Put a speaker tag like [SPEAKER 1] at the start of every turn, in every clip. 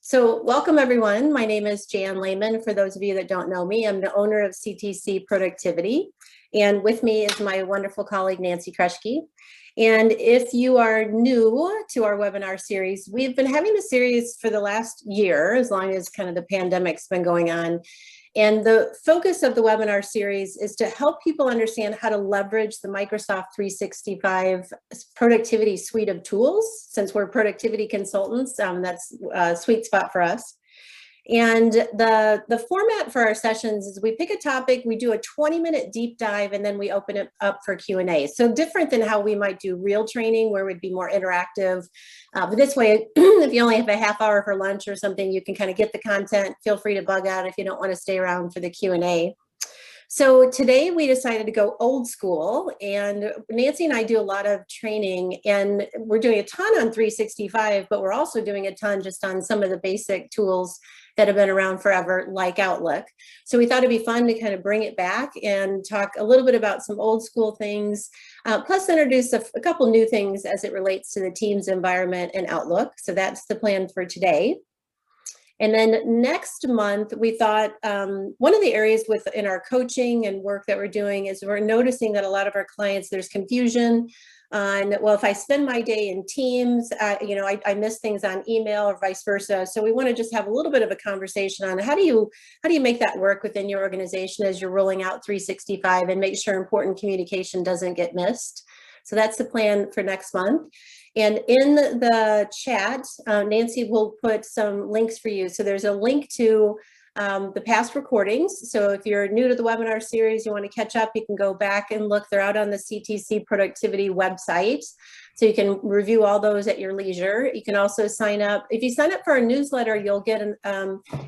[SPEAKER 1] So welcome everyone. My name is Jan Lehman. For those of you that don't know me, I'm the owner of CTC Productivity. And with me is my wonderful colleague, Nancy Kreschke. And if you are new to our webinar series, we've been having the series for the last year, as long as kind of the pandemic's been going on. And the focus of the webinar series is to help people understand how to leverage the Microsoft 365 productivity suite of tools. Since we're productivity consultants, that's a sweet spot for us. And the format for our sessions is we pick a topic, we do a 20-minute deep dive, and then we open it up for Q&A. So different than how we might do real training where we'd be more interactive. But this way, if you only have a half hour for lunch or something, you can kind of get the content. Feel free to bug out if you don't want to stay around for the Q&A. So today we decided to go old school, and Nancy and I do a lot of training, and we're doing a ton on 365, but we're also doing a ton just on some of the basic tools that have been around forever, like Outlook. So we thought it'd be fun to kind of bring it back and talk a little bit about some old school things, plus introduce a couple new things as it relates to the Teams environment and Outlook. So that's the plan for today. And then next month, we thought one of the areas in our coaching and work that we're doing is we're noticing that a lot of our clients, there's confusion on, well, if I spend my day in Teams, I miss things on email or vice versa. So we want to just have a little bit of a conversation on how do you make that work within your organization as you're rolling out 365 and make sure important communication doesn't get missed. So that's the plan for next month. And in the chat, Nancy will put some links for you. So there's a link to the past recordings. So if you're new to the webinar series, you want to catch up, you can go back and look. They're out on the CTC Productivity website. So you can review all those at your leisure. You can also sign up. If you sign up for our newsletter, you'll get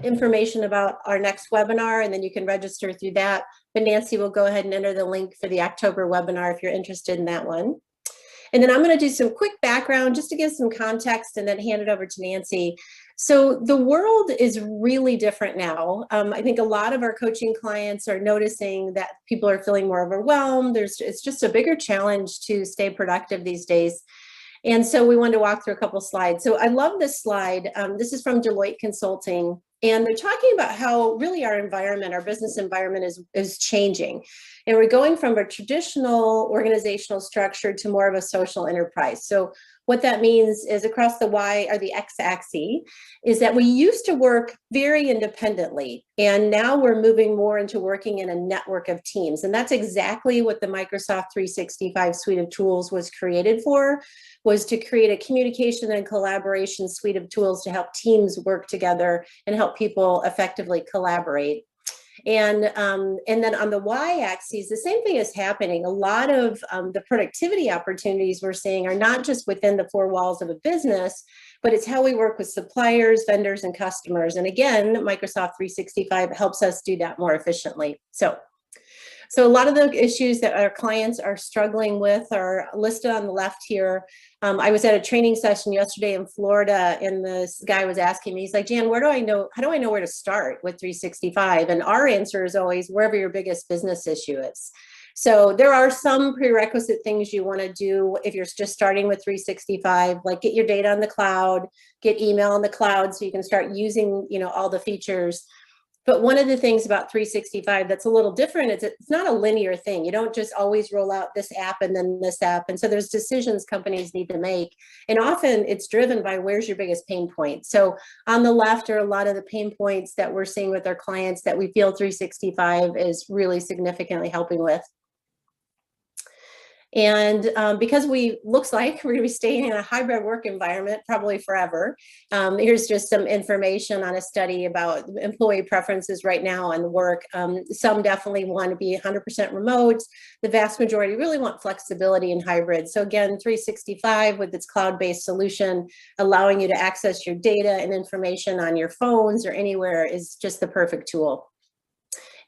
[SPEAKER 1] information about our next webinar, and then you can register through that. But Nancy will go ahead and enter the link for the October webinar if you're interested in that one. And then I'm going to do some quick background just to give some context and then hand it over to Nancy. So the world is really different now. I think a lot of our coaching clients are noticing that people are feeling more overwhelmed. It's just a bigger challenge to stay productive these days. And so we wanted to walk through a couple slides. So I love this slide. This is from Deloitte Consulting. And they're talking about how really our environment, our business environment is changing. And we're going from a traditional organizational structure to more of a social enterprise. So what that means is across the Y or the X-axis is that we used to work very independently, and now we're moving more into working in a network of teams. And that's exactly what the Microsoft 365 suite of tools was created for, was to create a communication and collaboration suite of tools to help teams work together and help people effectively collaborate. And then on the Y-axis, the same thing is happening. A lot of the productivity opportunities we're seeing are not just within the four walls of a business, but it's how we work with suppliers, vendors, and customers. And again, Microsoft 365 helps us do that more efficiently. So a lot of the issues that our clients are struggling with are listed on the left here. I was at a training session yesterday in Florida, and this guy was asking me, he's like, Jan, how do I know where to start with 365? And our answer is always wherever your biggest business issue is. So there are some prerequisite things you want to do if you're just starting with 365, like get your data on the cloud, get email on the cloud so you can start using, all the features. But one of the things about 365 that's a little different is it's not a linear thing. You don't just always roll out this app and then this app. And so there's decisions companies need to make. And often it's driven by where's your biggest pain point. So on the left are a lot of the pain points that we're seeing with our clients that we feel 365 is really significantly helping with. And because looks like we're going to be staying in a hybrid work environment probably forever, here's just some information on a study about employee preferences right now on work. Some definitely want to be 100% remote. The vast majority really want flexibility in hybrid. So again, 365 with its cloud-based solution, allowing you to access your data and information on your phones or anywhere is just the perfect tool.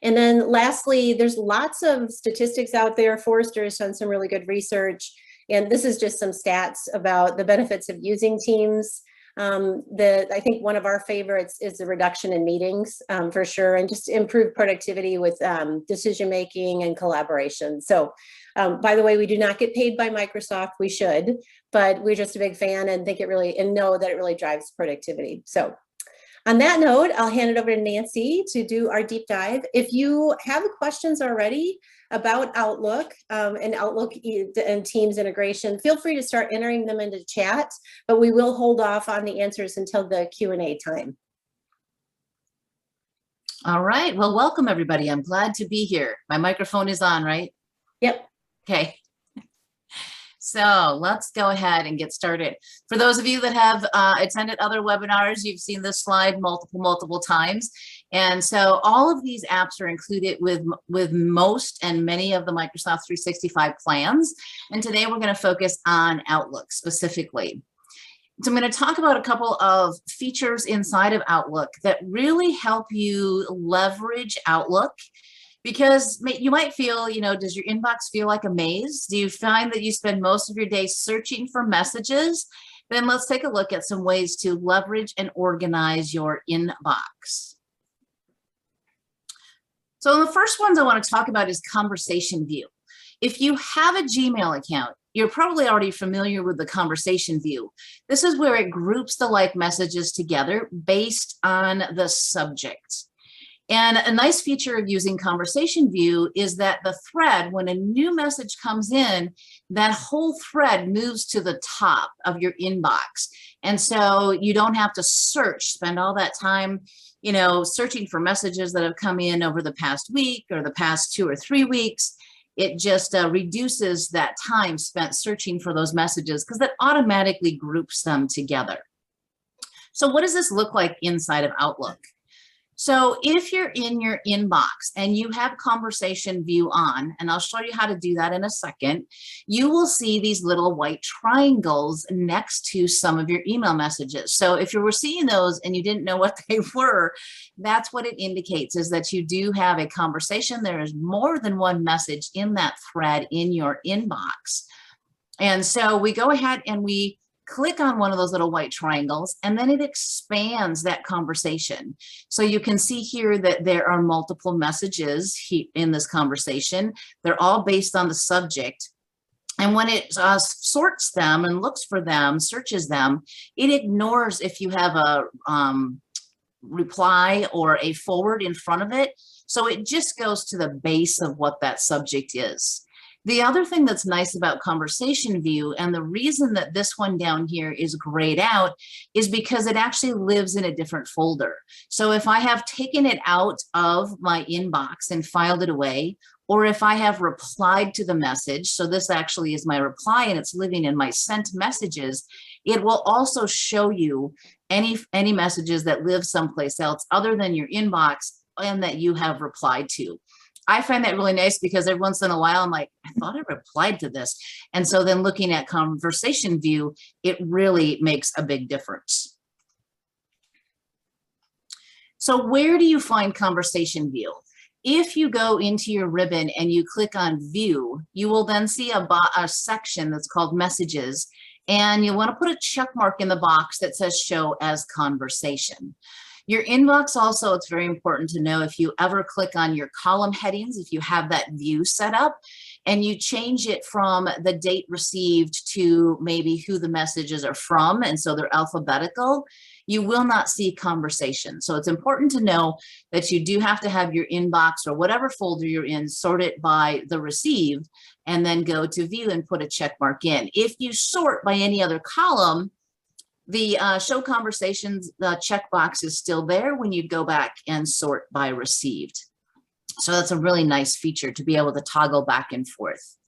[SPEAKER 1] And then lastly, there's lots of statistics out there. Forrester has done some really good research. And this is just some stats about the benefits of using Teams. I think one of our favorites is the reduction in meetings for sure, and just improved productivity with decision-making and collaboration. So by the way, we do not get paid by Microsoft. We should, but we're just a big fan and think and know that it really drives productivity. So On that note, I'll hand it over to Nancy to do our deep dive. If you have questions already about Outlook and Outlook and Teams integration, feel free to start entering them into chat, but we will hold off on the answers until the Q&A time.
[SPEAKER 2] All right, well, welcome everybody. I'm glad to be here. My microphone is on, right?
[SPEAKER 1] Yep.
[SPEAKER 2] Okay. So let's go ahead and get started. For those of you that have attended other webinars, you've seen this slide multiple times. And so all of these apps are included with most and many of the Microsoft 365 plans. And today we're going to focus on Outlook specifically. So I'm going to talk about a couple of features inside of Outlook that really help you leverage Outlook. Because you might feel, does your inbox feel like a maze? Do you find that you spend most of your day searching for messages? Then let's take a look at some ways to leverage and organize your inbox. So the first ones I want to talk about is Conversation View. If you have a Gmail account, you're probably already familiar with the Conversation View. This is where it groups the like messages together based on the subject. And a nice feature of using Conversation View is that the thread, when a new message comes in, that whole thread moves to the top of your inbox. And so you don't have to spend all that time, searching for messages that have come in over the past week or the past 2 or 3 weeks. It just reduces that time spent searching for those messages because it automatically groups them together. So what does this look like inside of Outlook? So if you're in your inbox and you have Conversation View on, and I'll show you how to do that in a second, you will see these little white triangles next to some of your email messages. So if you were seeing those and you didn't know what they were, that's what it indicates, is that you do have a conversation. There is more than one message in that thread in your inbox. And so we go ahead and we click on one of those little white triangles, and then it expands that conversation. So you can see here that there are multiple messages in this conversation. They're all based on the subject. And when it sorts them and looks for them, searches them, it ignores if you have a reply or a forward in front of it. So it just goes to the base of what that subject is. The other thing that's nice about Conversation View, and the reason that this one down here is grayed out, is because it actually lives in a different folder. So if I have taken it out of my inbox and filed it away, or if I have replied to the message, so this actually is my reply and it's living in my sent messages, it will also show you any messages that live someplace else other than your inbox and that you have replied to. I find that really nice because every once in a while I'm like, I thought I replied to this. And so then looking at Conversation View, it really makes a big difference. So where do you find Conversation View? If you go into your ribbon and you click on View, you will then see a section that's called Messages. And you want to put a check mark in the box that says Show as Conversation. Your inbox also, it's very important to know if you ever click on your column headings, if you have that view set up and you change it from the date received to maybe who the messages are from, and so they're alphabetical, you will not see conversation. So it's important to know that you do have to have your inbox or whatever folder you're in sorted by the received and then go to view and put a check mark in. If you sort by any other column, the show conversations checkbox is still there when you go back and sort by received. So that's a really nice feature to be able to toggle back and forth.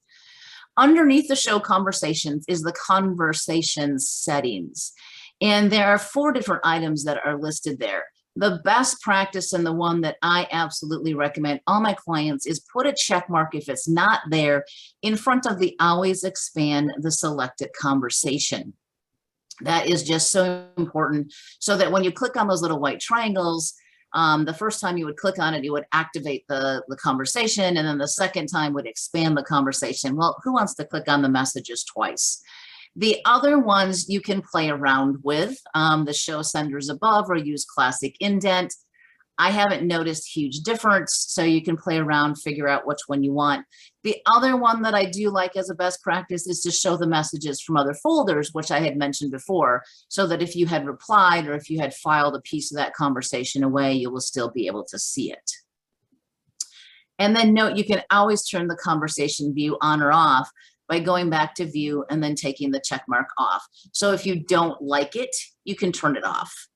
[SPEAKER 2] Underneath the show conversations is the conversations settings. And there are 4 different items that are listed there. The best practice and the one that I absolutely recommend all my clients is put a check mark if it's not there in front of the always expand the selected conversation. That is just so important so that when you click on those little white triangles, the first time you would click on it, you would activate the conversation, and then the second time would expand the conversation. Well, who wants to click on the messages twice? The other ones you can play around with, the show senders above or use classic indent. I haven't noticed huge difference, so you can play around, figure out which one you want. The other one that I do like as a best practice is to show the messages from other folders, which I had mentioned before, so that if you had replied or if you had filed a piece of that conversation away, you will still be able to see it. And then note, you can always turn the conversation view on or off by going back to view and then taking the check mark off. So if you don't like it, you can turn it off.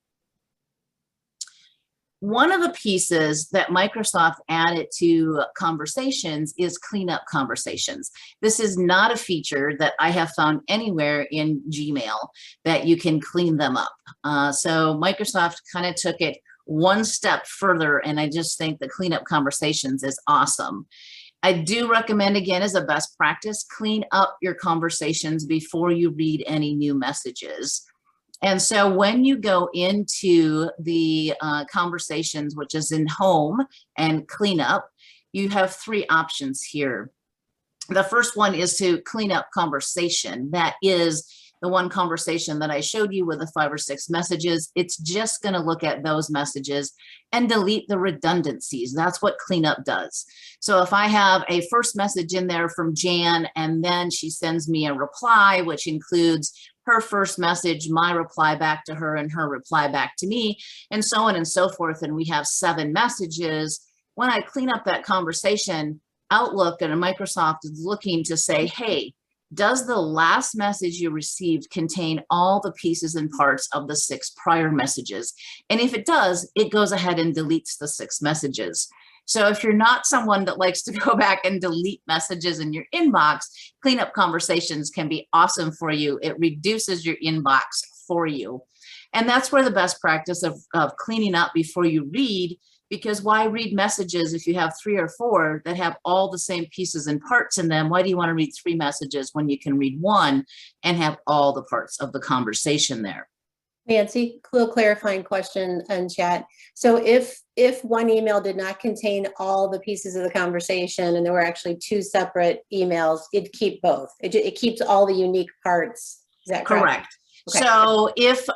[SPEAKER 2] One of the pieces that Microsoft added to conversations is cleanup conversations. This is not a feature that I have found anywhere in Gmail that you can clean them up. So Microsoft kind of took it one step further, and I just think the cleanup conversations is awesome. I do recommend, again, as a best practice, clean up your conversations before you read any new messages. And so when you go into the conversations, which is in home and cleanup, you have three options here. The first one is to clean up conversation. That is the one conversation that I showed you with the 5 or 6 messages. It's just going to look at those messages and delete the redundancies. That's what cleanup does. So if I have a first message in there from Jan, and then she sends me a reply, which includes her first message, my reply back to her, and her reply back to me, and so on and so forth, and we have 7 messages, when I clean up that conversation, Outlook and Microsoft is looking to say, hey, does the last message you received contain all the pieces and parts of the 6 prior messages? And if it does, it goes ahead and deletes the 6 messages. So if you're not someone that likes to go back and delete messages in your inbox, cleanup conversations can be awesome for you. It reduces your inbox for you. And that's where the best practice of cleaning up before you read, because why read messages if you have 3 or 4 that have all the same pieces and parts in them? Why do you want to read 3 messages when you can read 1 and have all the parts of the conversation there?
[SPEAKER 1] Nancy, little clarifying question in chat. So if one email did not contain all the pieces of the conversation and there were actually 2 separate emails, it'd keep both. It keeps all the unique parts. Is that correct?
[SPEAKER 2] Correct. Okay. So if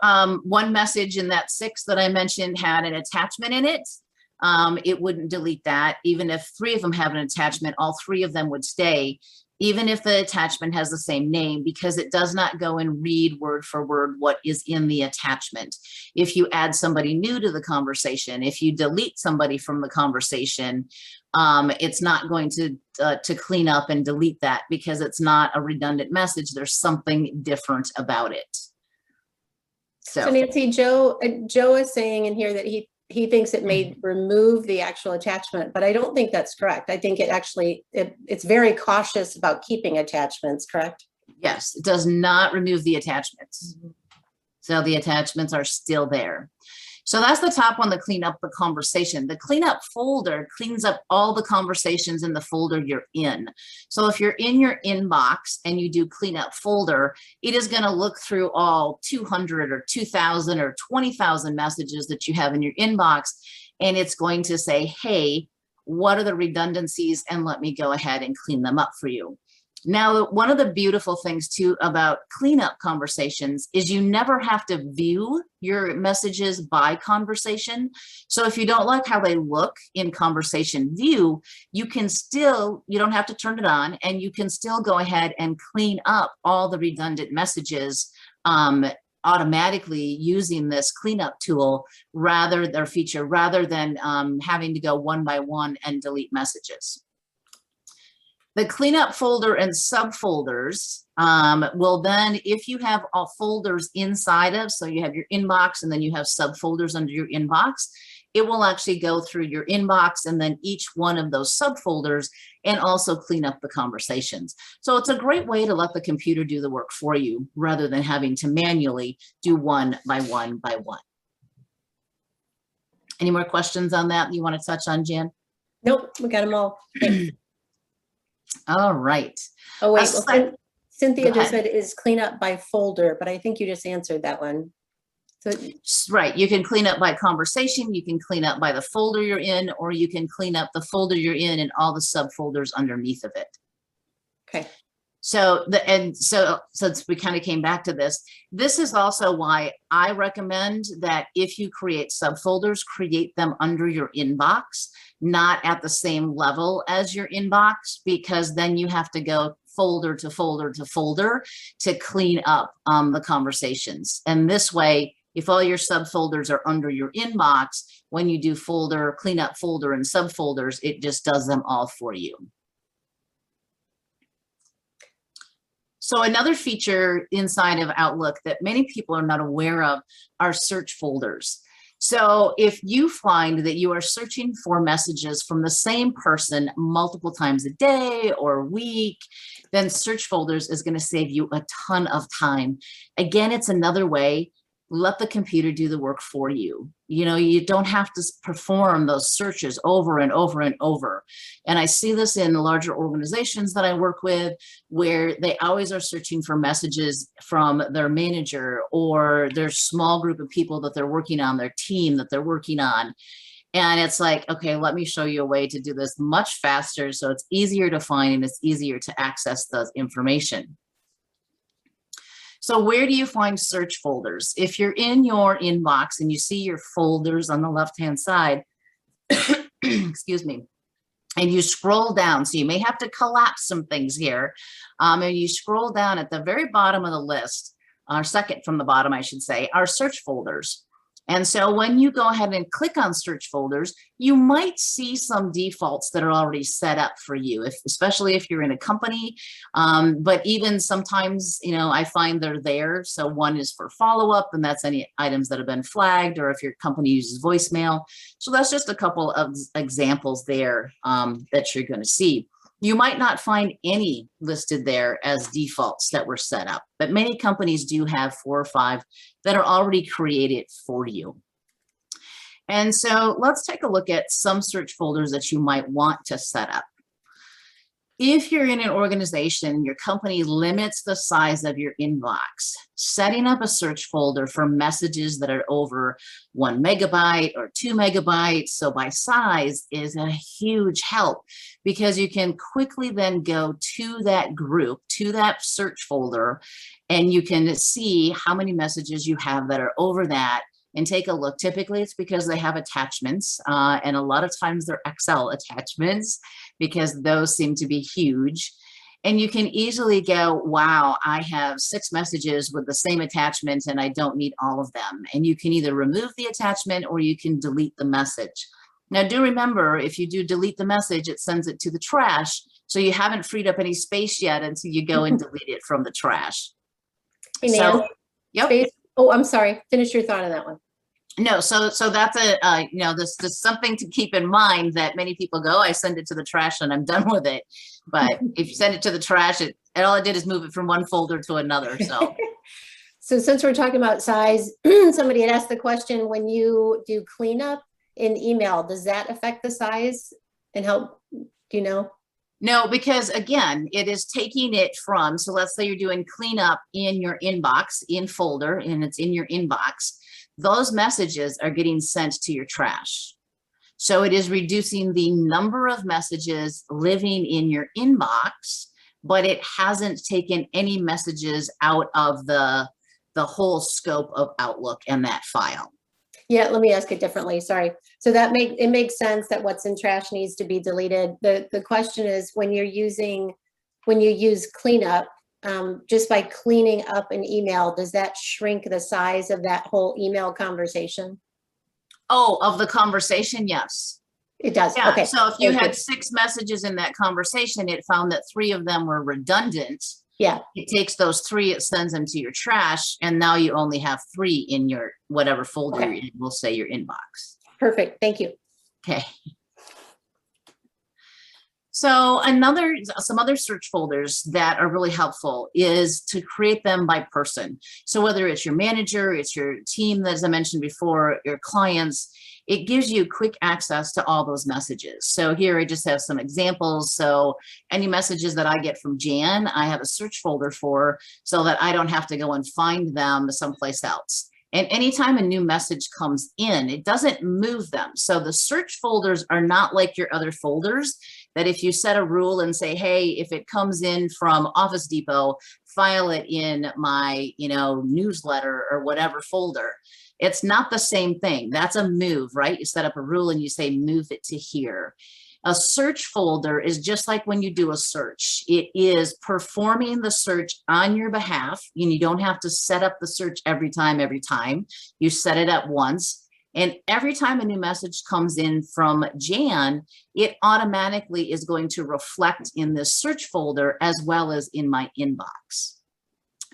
[SPEAKER 2] one message in that 6 that I mentioned had an attachment in it, it wouldn't delete that. Even if 3 of them have an attachment, all 3 of them would stay, even if the attachment has the same name, because it does not go and read word for word what is in the attachment. If you add somebody new to the conversation, if you delete somebody from the conversation, it's not going to clean up and delete that because it's not a redundant message. There's something different about it.
[SPEAKER 1] So Nancy, Joe is saying in here that he thinks it may remove the actual attachment, but I don't think that's correct. I think it actually, it's very cautious about keeping attachments, correct?
[SPEAKER 2] Yes, it does not remove the attachments. So the attachments are still there. So that's the top one, to clean up the conversation. The cleanup folder cleans up all the conversations in the folder you're in. So if you're in your inbox and you do cleanup folder, it is going to look through all 200 or 2,000 or 20,000 messages that you have in your inbox. And it's going to say, hey, what are the redundancies? And let me go ahead and clean them up for you. Now, one of the beautiful things too about cleanup conversations is you never have to view your messages by conversation. So if you don't like how they look in conversation view, you can still, you don't have to turn it on, and you can still go ahead and clean up all the redundant messages automatically using this cleanup tool rather than having to go one by one and delete messages. The cleanup folder and subfolders will then, if you have all folders inside of, so you have your inbox and then you have subfolders under your inbox, it will actually go through your inbox and then each one of those subfolders and also clean up the conversations. So it's a great way to let the computer do the work for you rather than having to manually do one by one by one. Any more questions on that you want to touch on, Jan?
[SPEAKER 1] Nope, we got them all. Thanks.
[SPEAKER 2] All right.
[SPEAKER 1] Oh, wait. Well, Cynthia just said is clean up by folder, but I think you just answered that one. So,
[SPEAKER 2] right. You can clean up by conversation. You can clean up by the folder you're in, or you can clean up the folder you're in and all the subfolders underneath of it.
[SPEAKER 1] Okay.
[SPEAKER 2] So since we kind of came back to this, this is also why I recommend that if you create subfolders, create them under your inbox, not at the same level as your inbox, because then you have to go folder to folder to folder to clean up the conversations. And this way, if all your subfolders are under your inbox, when you do folder, clean up folder and subfolders, it just does them all for you. So another feature inside of Outlook that many people are not aware of are search folders. So if you find that you are searching for messages from the same person multiple times a day or a week, then search folders is going to save you a ton of time. Again, it's another way. Let the computer do the work for you. You know, you don't have to perform those searches over and over and over. And I see this in the larger organizations that I work with, where they always are searching for messages from their manager or their small group of people that they're working on, their team that they're working on. And it's like, okay, let me show you a way to do this much faster so it's easier to find and it's easier to access the information. So where do you find search folders? If you're in your inbox and you see your folders on the left-hand side, excuse me, and you scroll down, so you may have to collapse some things here, and you scroll down at the very bottom of the list, or second from the bottom, I should say, are search folders. And so when you go ahead and click on search folders, you might see some defaults that are already set up for you, especially if you're in a company. But even sometimes, you know, I find they're there. So one is for follow-up, and that's any items that have been flagged, or if your company uses voicemail. So that's just a couple of examples there that you're going to see. You might not find any listed there as defaults that were set up, but many companies do have 4 or 5 that are already created for you. And so let's take a look at some search folders that you might want to set up. If you're in an organization, your company limits the size of your inbox, setting up a search folder for messages that are over 1 megabyte or 2 megabytes, so by size, is a huge help, because you can quickly then go to that group, to that search folder, and you can see how many messages you have that are over that and take a look. Typically, it's because they have attachments, and a lot of times they're Excel attachments, because those seem to be huge. And you can easily go, wow, I have 6 messages with the same attachment and I don't need all of them. And you can either remove the attachment or you can delete the message. Now, do remember, if you do delete the message, it sends it to the trash. So you haven't freed up any space yet until you go and delete it from the trash.
[SPEAKER 1] Hey, Nan,
[SPEAKER 2] yep.
[SPEAKER 1] Space. Oh, I'm sorry. Finish your thought on that one.
[SPEAKER 2] No, so that's a, you know, this is something to keep in mind, that many people go, I send it to the trash and I'm done with it. But if you send it to the trash, all it did is move it from one folder to another. So,
[SPEAKER 1] so since we're talking about size, somebody had asked the question, when you do cleanup in email, does that affect the size and help, do you know?
[SPEAKER 2] No, because again, it is taking it from, so let's say you're doing cleanup in your inbox, in folder, and it's in your inbox. Those messages are getting sent to your trash. So it is reducing the number of messages living in your inbox, but it hasn't taken any messages out of the whole scope of Outlook and that file.
[SPEAKER 1] Yeah, let me ask it differently. Sorry. So it makes sense that what's in trash needs to be deleted. The question is, when you use cleanup, just by cleaning up an email, does that shrink the size of that whole email conversation?
[SPEAKER 2] Oh, of the conversation, yes.
[SPEAKER 1] It does.
[SPEAKER 2] Yeah.
[SPEAKER 1] Okay.
[SPEAKER 2] So if you had 6 messages in that conversation, it found that 3 of them were redundant.
[SPEAKER 1] Yeah.
[SPEAKER 2] It takes those 3, it sends them to your trash, and now you only have 3 in your whatever folder you're in, we'll say your inbox.
[SPEAKER 1] Perfect. Thank you.
[SPEAKER 2] Okay. So some other search folders that are really helpful is to create them by person. So whether it's your manager, it's your team, as I mentioned before, your clients, it gives you quick access to all those messages. So here I just have some examples. So any messages that I get from Jan, I have a search folder for, so that I don't have to go and find them someplace else. And anytime a new message comes in, it doesn't move them. So the search folders are not like your other folders that if you set a rule and say, hey, if it comes in from Office Depot, file it in my, newsletter or whatever folder. It's not the same thing. That's a move, right? You set up a rule and you say, move it to here. A search folder is just like when you do a search. It is performing the search on your behalf, and you don't have to set up the search every time. You set it up once, and every time a new message comes in from Jan, it automatically is going to reflect in this search folder as well as in my inbox.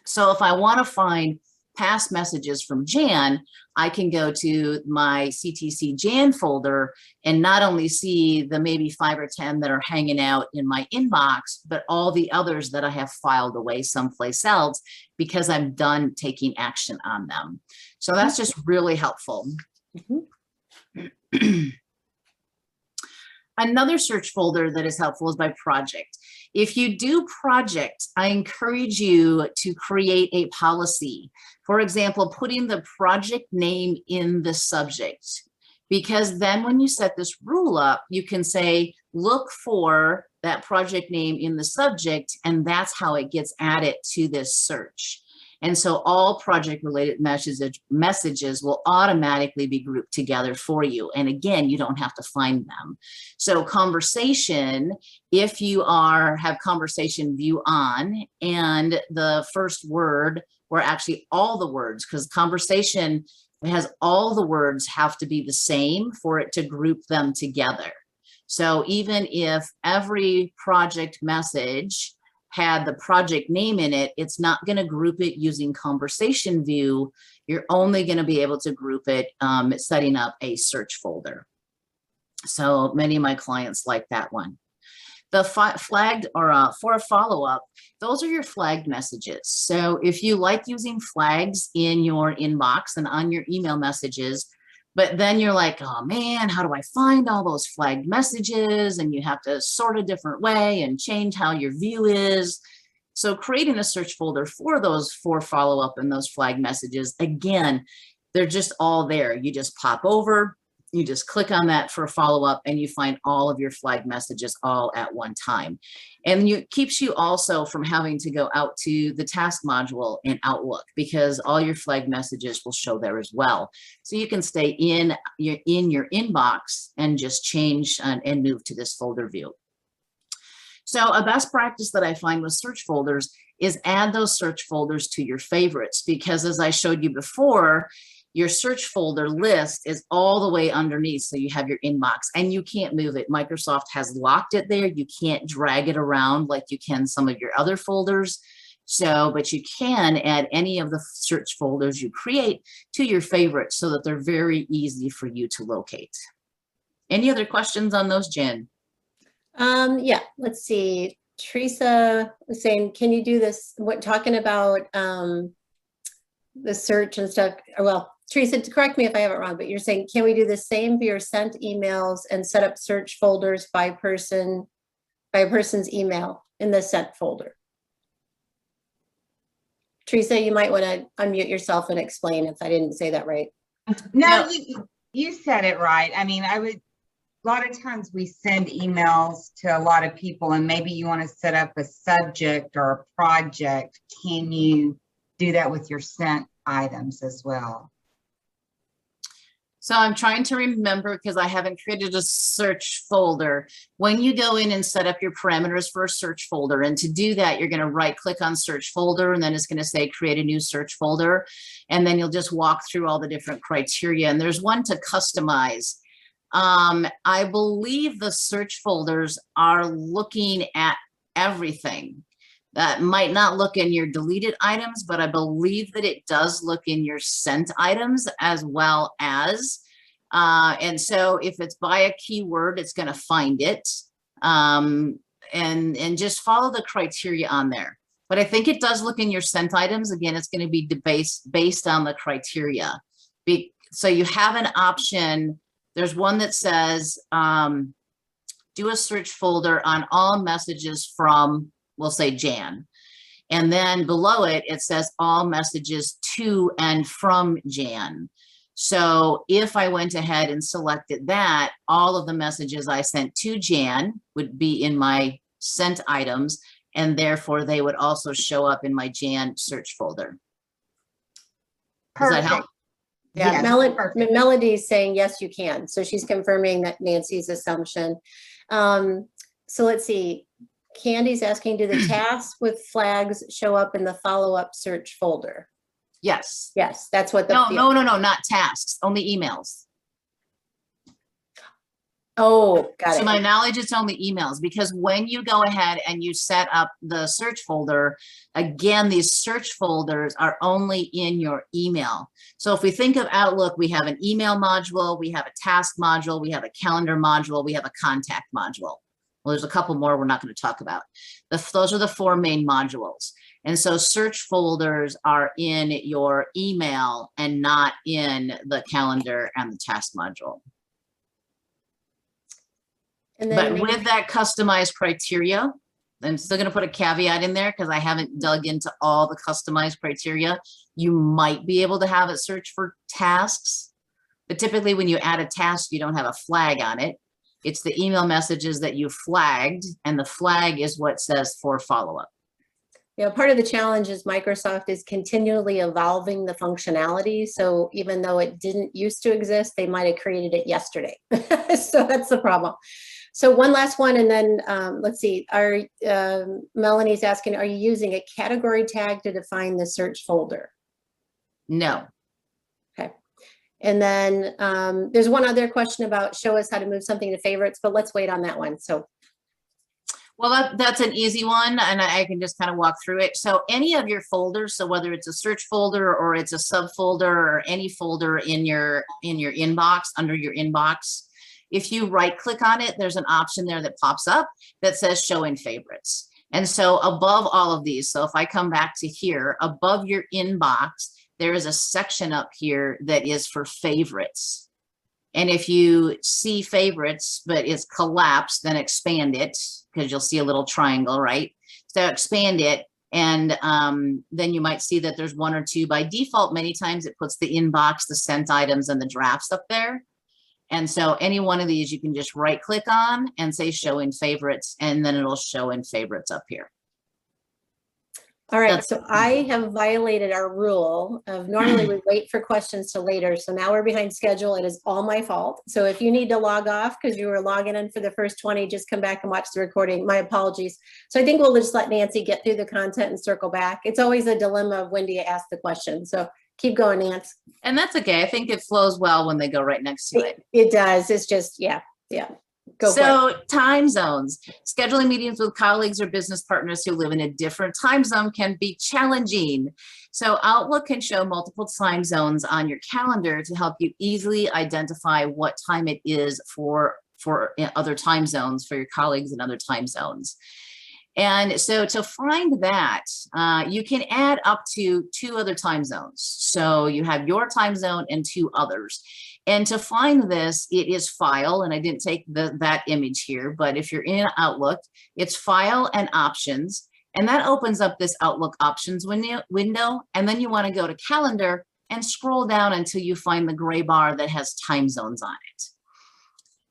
[SPEAKER 2] So if I want to find past messages from Jan, I can go to my CTC Jan folder and not only see the maybe 5 or 10 that are hanging out in my inbox, but all the others that I have filed away someplace else because I'm done taking action on them. So that's just really helpful. Another search folder that is helpful is by project. If you do project, I encourage you to create a policy. For example, putting the project name in the subject, because then when you set this rule up, you can say, look for that project name in the subject, and that's how it gets added to this search. And so all project related messages will automatically be grouped together for you. And again, you don't have to find them. So conversation, if you have conversation view on and the first word, or actually all the words, because conversation has all the words have to be the same for it to group them together. So even if every project message had the project name in it, it's not going to group it using conversation view. You're only going to be able to group it setting up a search folder. So many of my clients like that one. The flagged or for a follow-up, those are your flagged messages. So if you like using flags in your inbox and on your email messages, but then you're like, oh man, how do I find all those flagged messages? And you have to sort a different way and change how your view is. So creating a search folder for those for follow-up and those flagged messages, again, they're just all there. You just pop over, you just click on that for a follow-up, and you find all of your flagged messages all at one time. And it keeps you also from having to go out to the task module in Outlook, because all your flagged messages will show there as well. So you can stay in your inbox and just change and move to this folder view. So a best practice that I find with search folders is add those search folders to your favorites, because as I showed you before, your search folder list is all the way underneath. So you have your inbox and you can't move it. Microsoft has locked it there. You can't drag it around like you can some of your other folders. So, but you can add any of the search folders you create to your favorites so that they're very easy for you to locate. Any other questions on those, Jen?
[SPEAKER 1] Yeah, let's see. Teresa was saying, can you do this? Talking about the search and stuff. Well, Teresa, correct me if I have it wrong, but you're saying, can we do the same for your sent emails and set up search folders by a person's email in the sent folder? Teresa, you might want to unmute yourself and explain if I didn't say that right.
[SPEAKER 3] No, you said it right. I mean, a lot of times we send emails to a lot of people, and maybe you want to set up a subject or a project. Can you do that with your sent items as well?
[SPEAKER 2] So I'm trying to remember, because I haven't created a search folder. When you go in and set up your parameters for a search folder, and to do that, you're going to right click on search folder, and then it's going to say create a new search folder. And then you'll just walk through all the different criteria. And there's one to customize. I believe the search folders are looking at everything. That might not look in your deleted items, but I believe that it does look in your sent items as well as. And so if it's by a keyword, it's going to find it and just follow the criteria on there. But I think it does look in your sent items. Again, it's going to be based on the criteria. So you have an option. There's one that says do a search folder on all messages from, we'll say Jan. And then below it, it says all messages to and from Jan. So if I went ahead and selected that, all of the messages I sent to Jan would be in my sent items, and therefore they would also show up in my Jan search folder. Does that help?
[SPEAKER 3] Perfect.
[SPEAKER 1] Yeah,
[SPEAKER 3] Yes, perfect.
[SPEAKER 1] Melody is saying, yes, you can. So she's confirming that Nancy's assumption. So let's see. Candy's asking, do the tasks with flags show up in the follow-up search folder?
[SPEAKER 2] Yes.
[SPEAKER 1] Yes, that's what the.
[SPEAKER 2] No, not tasks, only emails.
[SPEAKER 1] Oh, got
[SPEAKER 2] To
[SPEAKER 1] it.
[SPEAKER 2] my knowledge, it's only emails, because when you go ahead and you set up the search folder, again, these search folders are only in your email. So if we think of Outlook, we have an email module, we have a task module, we have a calendar module, we have a contact module. Well, there's a couple more we're not going to talk about. Those are the 4 main modules. And so search folders are in your email and not in the calendar and the task module.
[SPEAKER 1] And
[SPEAKER 2] But
[SPEAKER 1] then
[SPEAKER 2] with that customized criteria, I'm still going to put a caveat in there because I haven't dug into all the customized criteria. You might be able to have it search for tasks, but typically when you add a task, you don't have a flag on it. It's the email messages that you flagged, and the flag is what says for follow-up.
[SPEAKER 1] you know, part of the challenge is Microsoft is continually evolving the functionality. So even though it didn't used to exist, they might have created it yesterday. So that's the problem. So one last one, and then let's see, Melanie's asking, are you using a category tag to define the search folder?
[SPEAKER 2] No.
[SPEAKER 1] Okay. And then there's one other question about show us how to move something to favorites, but let's wait on that one. So.
[SPEAKER 2] Well, that's an easy one, and I can just kind of walk through it. So any of your folders, so whether it's a search folder or it's a subfolder or any folder in your inbox, under your inbox, if you right click on it, there's an option there that pops up that says show in favorites. And so above all of these, so if I come back to here, above your inbox, there is a section up here that is for favorites. And if you see favorites, but it's collapsed, then expand it, because you'll see a little triangle, right? So expand it, and then you might see that there's 1 or 2. By default, many times it puts the inbox, the sent items, and the drafts up there. And so any one of these you can just right click on and say show in favorites, and then it'll show in favorites up here.
[SPEAKER 1] All right, so I have violated our rule of normally we wait for questions till later. So now we're behind schedule. It is all my fault. So if you need to log off because you were logging in for the first 20, just come back and watch the recording. My apologies. So I think we'll just let Nancy get through the content and circle back. It's always a dilemma of when do you ask the question. So keep going, Nance.
[SPEAKER 2] And that's okay. I think it flows well when they go right next to it.
[SPEAKER 1] It does. It's just, yeah. Go
[SPEAKER 2] so time zones, scheduling meetings with colleagues or business partners who live in a different time zone can be challenging. So Outlook can show multiple time zones on your calendar to help you easily identify what time it is for other time zones, for your colleagues in other time zones. And so to find that, you can add up to 2 other time zones. So you have your time zone and 2 others. And to find this, it is File, and I didn't take that image here, but if you're in Outlook, it's File and Options, and that opens up this Outlook Options window, and then you want to go to Calendar and scroll down until you find the gray bar that has time zones on it.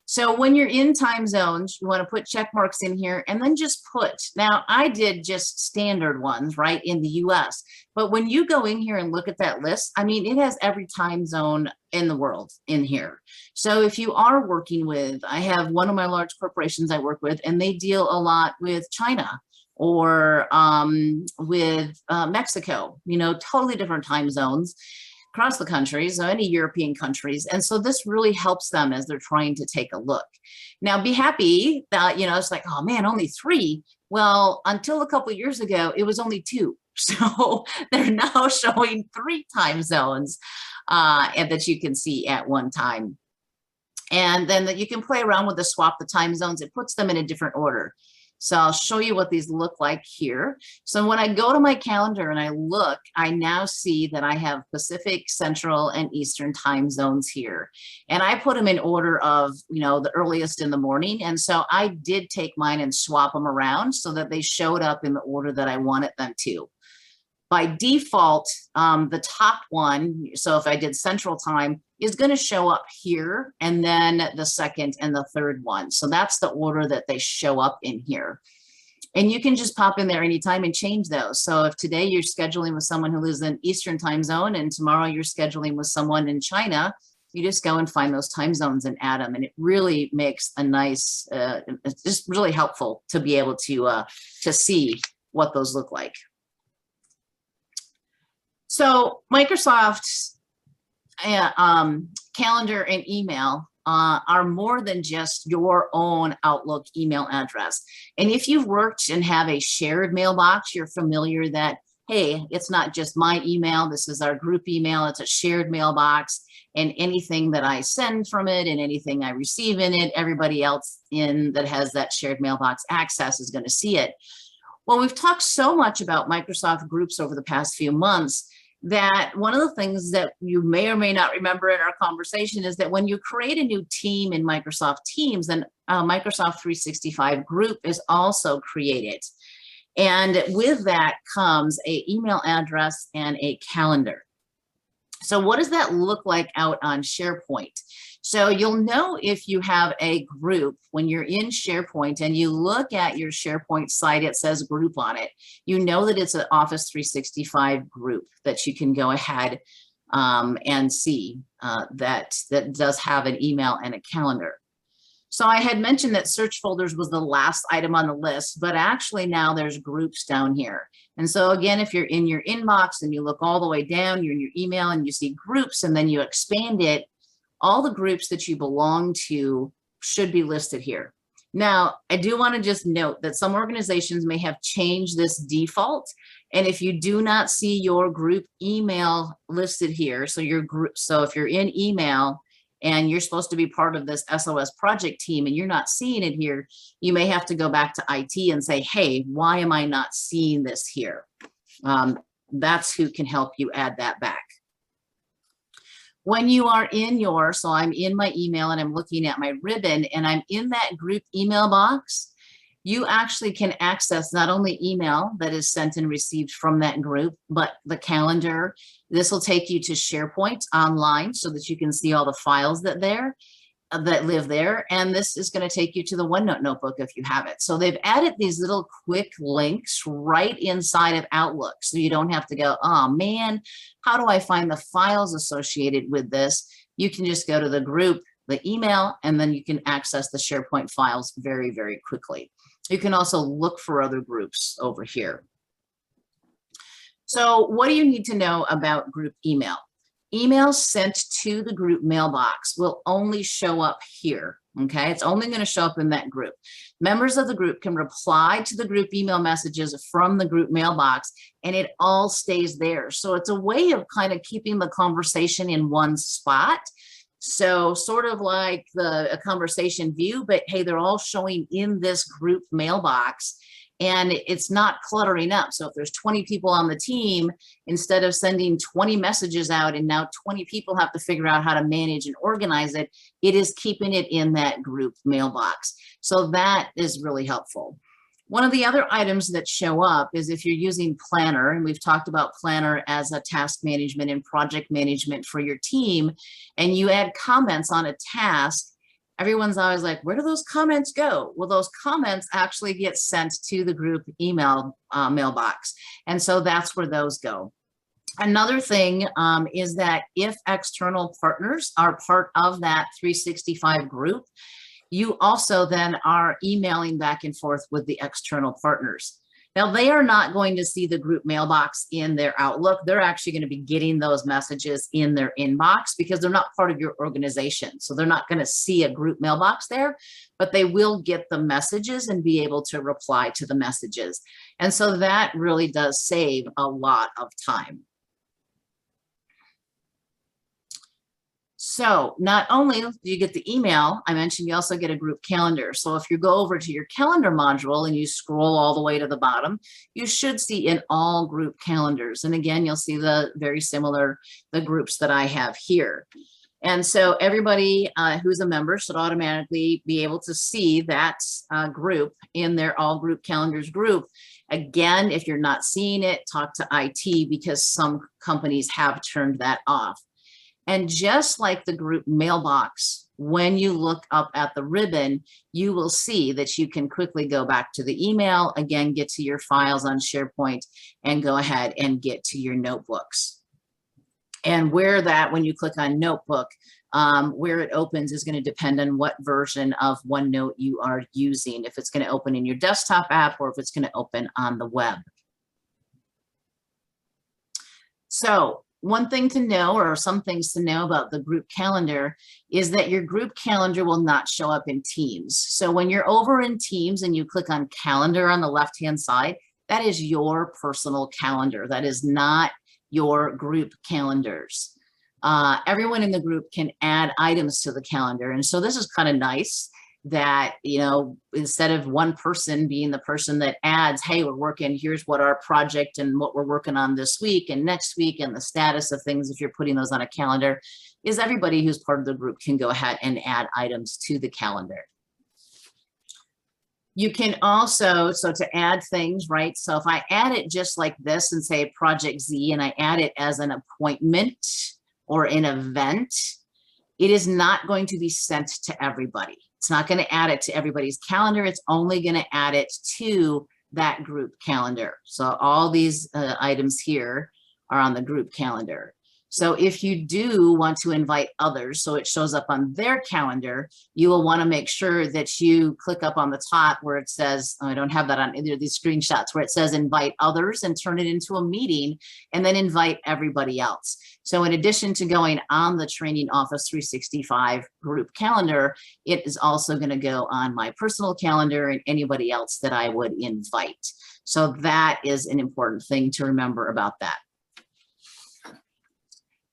[SPEAKER 2] So when you're in time zones, you want to put check marks in here and then just put, now I did just standard ones, right, in the US, but when you go in here and look at that list, I mean, it has every time zone in the world in here. So if you are working with, I have one of my large corporations I work with, and they deal a lot with China or with Mexico, you know, totally different time zones across the country, so any European countries. And so this really helps them as they're trying to take a look. Now be happy that, you know, it's like, oh man, only 3. Well, until a couple of years ago, it was only 2. So they're now showing 3 time zones and that you can see at one time. And then that you can play around with the swap the time zones. It puts them in a different order. So I'll show you what these look like here. So when I go to my calendar and I look, I now see that I have Pacific, Central, and Eastern time zones here. And I put them in order of, the earliest in the morning. And so I did take mine and swap them around so that they showed up in the order that I wanted them to. By default, the top one, so if I did Central Time, is going to show up here, and then the second and the third one. So that's the order that they show up in here. And you can just pop in there anytime and change those. So if today you're scheduling with someone who lives in Eastern time zone and tomorrow you're scheduling with someone in China, you just go and find those time zones and add them. And it really makes a nice, it's just really helpful to be able to see what those look like. So Microsoft's calendar and email are more than just your own Outlook email address. And if you've worked and have a shared mailbox, you're familiar that, hey, it's not just my email, this is our group email, it's a shared mailbox, and anything that I send from it and anything I receive in it, everybody else that has that shared mailbox access is going to see it. Well, we've talked so much about Microsoft Groups over the past few months that one of the things that you may or may not remember in our conversation is that when you create a new team in Microsoft Teams, then Microsoft 365 group is also created. And with that comes an email address and a calendar. So what does that look like out on SharePoint? So you'll know if you have a group when you're in SharePoint and you look at your SharePoint site, it says group on it. You know that it's an Office 365 group that you can go ahead and see that does have an email and a calendar. So I had mentioned that search folders was the last item on the list, but actually now there's groups down here. And so again, if you're in your inbox and you look all the way down, you're in your email and you see groups and then you expand it, all the groups that you belong to should be listed here. Now, I do want to just note that some organizations may have changed this default. And if you do not see your group email listed here, so your group, so if you're in email and you're supposed to be part of this SOS project team and you're not seeing it here, you may have to go back to IT and say, hey, why am I not seeing this here? That's who can help you add that back. When you are in so I'm in my email and I'm looking at my ribbon and I'm in that group email box, you actually can access not only email that is sent and received from that group, but the calendar. This will take you to SharePoint online so that you can see all the files that live there. And this is going to take you to the OneNote notebook if you have it. So they've added these little quick links right inside of Outlook. So you don't have to go, oh man, how do I find the files associated with this? You can just go to the group, the email, and then you can access the SharePoint files very, very quickly. You can also look for other groups over here. So what do you need to know about group email? Emails sent to the group mailbox will only show up here, okay? It's only going to show up in that group. Members of the group can reply to the group email messages from the group mailbox, and it all stays there. So it's a way of kind of keeping the conversation in one spot. So sort of like a conversation view, but hey, they're all showing in this group mailbox. And it's not cluttering up. So if there's 20 people on the team, instead of sending 20 messages out and now 20 people have to figure out how to manage and organize it, it is keeping it in that group mailbox. So that is really helpful. One of the other items that show up is if you're using Planner, and we've talked about Planner as a task management and project management for your team, and you add comments on a task, everyone's always like, where do those comments go? Well, those comments actually get sent to the group email mailbox. And so that's where those go. Another thing is that if external partners are part of that 365 group, you also then are emailing back and forth with the external partners. Now, they are not going to see the group mailbox in their Outlook. They're actually going to be getting those messages in their inbox because they're not part of your organization. So they're not going to see a group mailbox there, but they will get the messages and be able to reply to the messages. And so that really does save a lot of time. So not only do you get the email, I mentioned you also get a group calendar. So if you go over to your calendar module and you scroll all the way to the bottom, you should see in all group calendars. And again, you'll see the very similar, the groups that I have here. And so everybody who's a member should automatically be able to see that group in their all group calendars group. Again, if you're not seeing it, talk to IT, because some companies have turned that off. And just like the group mailbox, when you look up at the ribbon, you will see that you can quickly go back to the email, again, get to your files on SharePoint, and go ahead and get to your notebooks. And where that, when you click on notebook, where it opens is going to depend on what version of OneNote you are using, if it's going to open in your desktop app or if it's going to open on the web. So one thing to know, or some things to know about the group calendar, is that your group calendar will not show up in Teams. So when you're over in Teams and you click on calendar on the left-hand side, that is your personal calendar. That is not your group calendars. Everyone in the group can add items to the calendar. And so this is kind of nice that, you know, instead of one person being the person that adds, hey, we're working, here's what our project and what we're working on this week and next week and the status of things, if you're putting those on a calendar, is everybody who's part of the group can go ahead and add items to the calendar. You can also, so to add things, right? So if I add it just like this and say Project Z, and I add it as an appointment or an event, it is not going to be sent to everybody. It's not going to add it to everybody's calendar. It's only going to add it to that group calendar. So all these items here are on the group calendar. So if you do want to invite others, so it shows up on their calendar, you will want to make sure that you click up on the top where it says, I don't have that on either of these screenshots, where it says invite others, and turn it into a meeting and then invite everybody else. So in addition to going on the Training Office 365 group calendar, it is also going to go on my personal calendar and anybody else that I would invite. So that is an important thing to remember about that.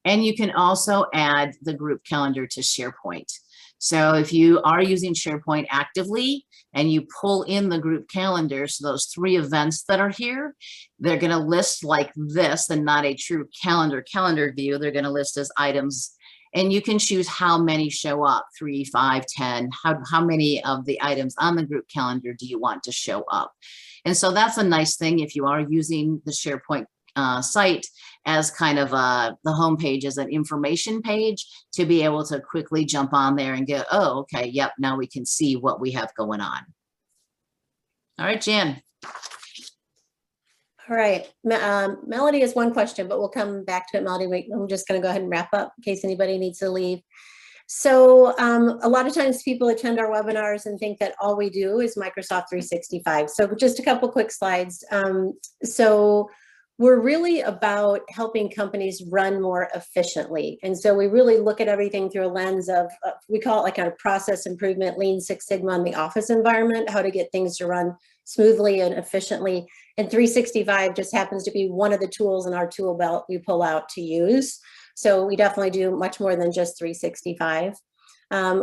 [SPEAKER 2] And you can also add the group calendar to SharePoint. So if you are using SharePoint actively and you pull in the group calendar, so those 3 events that are here, they're going to list like this, and not a true calendar view. They're going to list as items, and you can choose how many show up, 3, 5, 10, how many of the items on the group calendar do you want to show up. And so that's a nice thing if you are using the SharePoint site as kind of the home page as an information page, to be able to quickly jump on there and go, oh, okay, yep, now we can see what we have going on. All right, Jan.
[SPEAKER 1] All right, Melody has one question, but we'll come back to it, Melody. I'm just going to go ahead and wrap up in case anybody needs to leave. So a lot of times people attend our webinars and think that all we do is Microsoft 365. So just a couple quick slides. So we're really about helping companies run more efficiently. And so we really look at everything through a lens of, we call it like a process improvement, Lean Six Sigma in the office environment, how to get things to run smoothly and efficiently. And 365 just happens to be one of the tools in our tool belt we pull out to use. So we definitely do much more than just 365.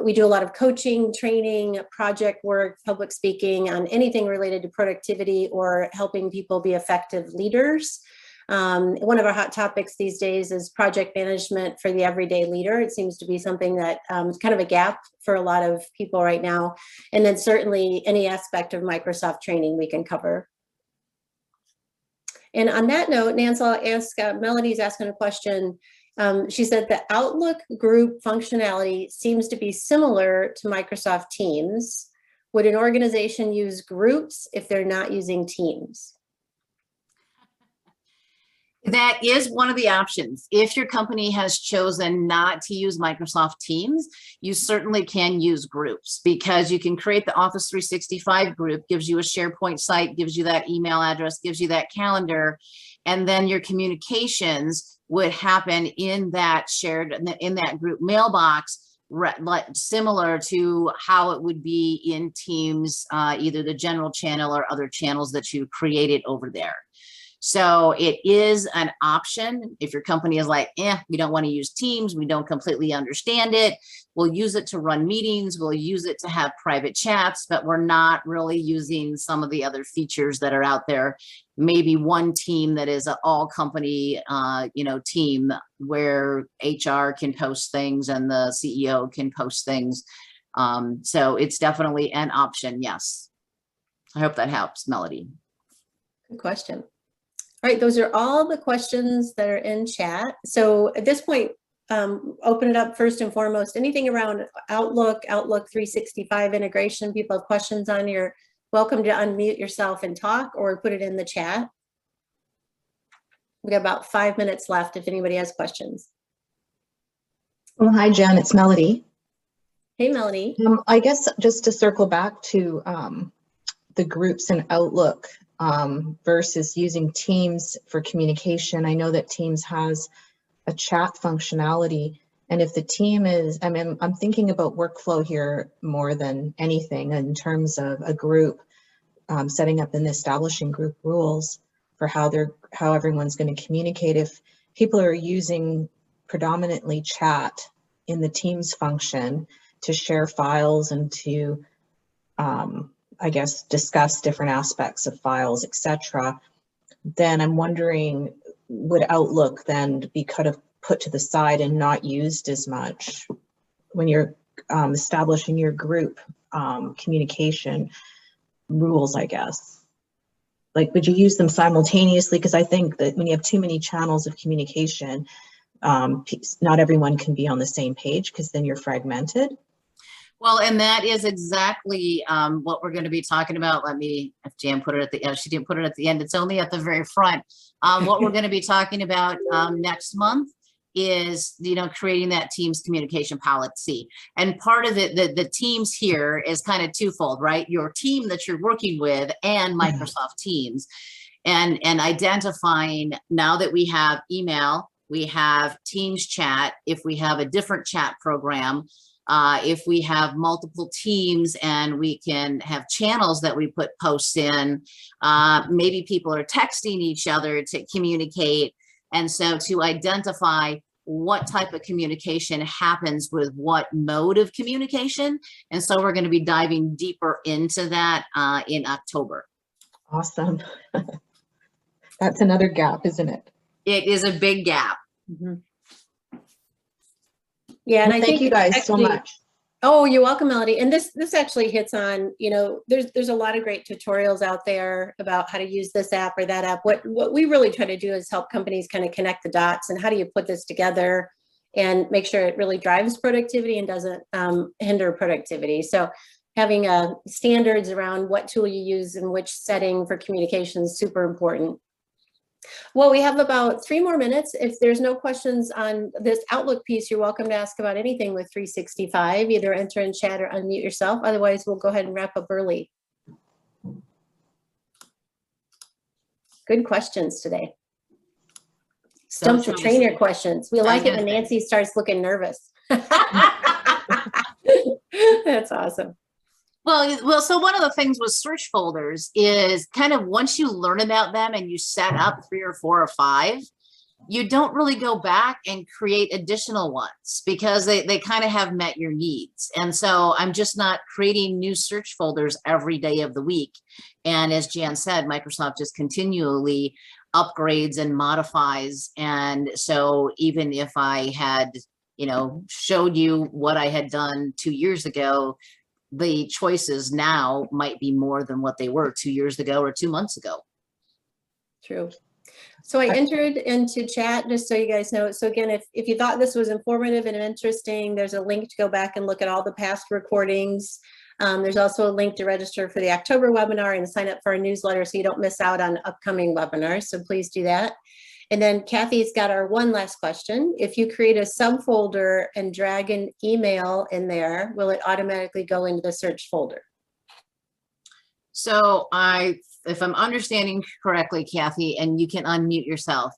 [SPEAKER 1] We do a lot of coaching, training, project work, public speaking on anything related to productivity or helping people be effective leaders. One of our hot topics these days is project management for the everyday leader. It seems to be something that is kind of a gap for a lot of people right now. And then certainly any aspect of Microsoft training we can cover. And on that note, Nancy, I'll ask, Melody's asking a question. She said the Outlook group functionality seems to be similar to Microsoft Teams. Would an organization use groups if they're not using Teams?
[SPEAKER 2] That is one of the options. If your company has chosen not to use Microsoft Teams, you certainly can use groups, because you can create the Office 365 group, gives you a SharePoint site, gives you that email address, gives you that calendar, and then your communications would happen in that shared, in that group mailbox, similar to how it would be in Teams, either the general channel or other channels that you created over there. So it is an option. If your company is like, we don't want to use Teams, we don't completely understand it, we'll use it to run meetings, we'll use it to have private chats, but we're not really using some of the other features that are out there. Maybe one team that is an all company, team where HR can post things and the CEO can post things. So it's definitely an option. Yes. I hope that helps, Melody.
[SPEAKER 1] Good question. All right, those are all the questions that are in chat. So at this point, open it up first and foremost. Anything around Outlook 365 integration, people have questions on, you're welcome to unmute yourself and talk or put it in the chat. We got about 5 minutes left if anybody has questions.
[SPEAKER 4] Well, hi, Jen, it's Melody.
[SPEAKER 1] Hey, Melody.
[SPEAKER 4] I guess just to circle back to the groups in Outlook versus using Teams for communication. I know that Teams has a chat functionality. And if the team is, I'm thinking about workflow here more than anything in terms of a group, setting up and establishing group rules for how everyone's going to communicate. If people are using predominantly chat in the Teams function to share files and to, I guess, discuss different aspects of files, etc., then I'm wondering, would Outlook then be kind of put to the side and not used as much when you're establishing your group communication rules, I guess? Like, would you use them simultaneously? Because I think that when you have too many channels of communication, not everyone can be on the same page because then you're fragmented.
[SPEAKER 2] Well, and that is exactly what we're going to be talking about. If Jan put it at the end, she didn't put it at the end, it's only at the very front. What we're going to be talking about next month is, creating that Teams communication policy. And part of it, the Teams here is kind of twofold, right? Your team that you're working with and Microsoft Teams, and identifying, now that we have email, we have Teams chat, if we have a different chat program, if we have multiple teams and we can have channels that we put posts in, maybe people are texting each other to communicate. And so to identify what type of communication happens with what mode of communication. And so we're going to be diving deeper into that in October.
[SPEAKER 4] Awesome. That's another gap, isn't it?
[SPEAKER 2] It is a big gap.
[SPEAKER 1] Mm-hmm. Yeah, and
[SPEAKER 4] well,
[SPEAKER 1] I
[SPEAKER 4] thank you guys so much.
[SPEAKER 1] Oh, you're welcome, Melody. And this actually hits on, there's a lot of great tutorials out there about how to use this app or that app. What we really try to do is help companies kind of connect the dots and how do you put this together and make sure it really drives productivity and doesn't hinder productivity. So having standards around what tool you use in which setting for communication is super important. Well, we have about 3 more minutes. If there's no questions on this Outlook piece, you're welcome to ask about anything with 365, either enter in chat or unmute yourself. Otherwise, we'll go ahead and wrap up early. Good questions today. Stump the trainer questions. We like it when Nancy starts looking nervous. That's awesome.
[SPEAKER 2] Well, so one of the things with search folders is kind of once you learn about them and you set up 3 or 4 or 5, you don't really go back and create additional ones because they kind of have met your needs. And so I'm just not creating new search folders every day of the week. And as Jan said, Microsoft just continually upgrades and modifies. And so even if I had, showed you what I had done 2 years ago, the choices now might be more than what they were 2 years ago or 2 months ago.
[SPEAKER 1] True. So I entered into chat just so you guys know. So again, if you thought this was informative and interesting, there's a link to go back and look at all the past recordings. There's also a link to register for the October webinar and sign up for our newsletter so you don't miss out on upcoming webinars. So please do that. And then Kathy's got our one last question. If you create a subfolder and drag an email in there, will it automatically go into the search folder?
[SPEAKER 2] So if I'm understanding correctly, Kathy, and you can unmute yourself,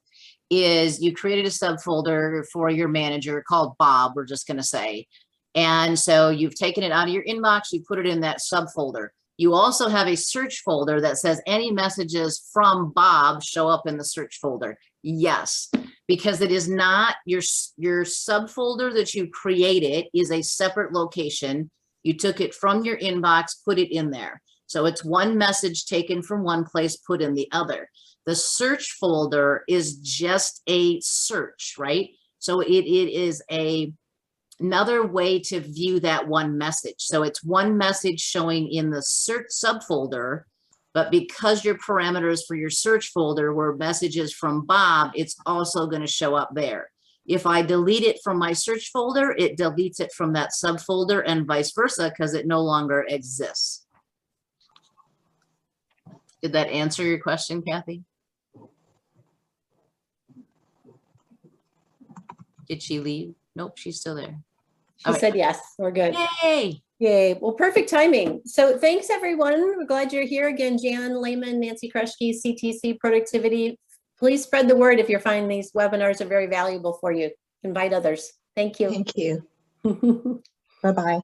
[SPEAKER 2] is you created a subfolder for your manager called Bob, we're just going to say. And so you've taken it out of your inbox, you put it in that subfolder. You also have a search folder that says any messages from Bob show up in the search folder. Yes, because it is not your subfolder that you created is a separate location. You took it from your inbox, put it in there. So it's one message taken from one place, put in the other. The search folder is just a search, right? So it is another way to view that one message. So it's one message showing in the search subfolder, but because your parameters for your search folder were messages from Bob, it's also going to show up there. If I delete it from my search folder, it deletes it from that subfolder and vice versa because it no longer exists. Did that answer your question, Kathy? Did she leave? Nope, she's still there.
[SPEAKER 1] She said yes, we're good.
[SPEAKER 2] Yay!
[SPEAKER 1] Yay. Well, perfect timing. So thanks, everyone. We're glad you're here again. Jan Lehman, Nancy Krushke, CTC Productivity. Please spread the word if you're finding these webinars are very valuable for you. Invite others. Thank you.
[SPEAKER 4] Thank you. Bye-bye.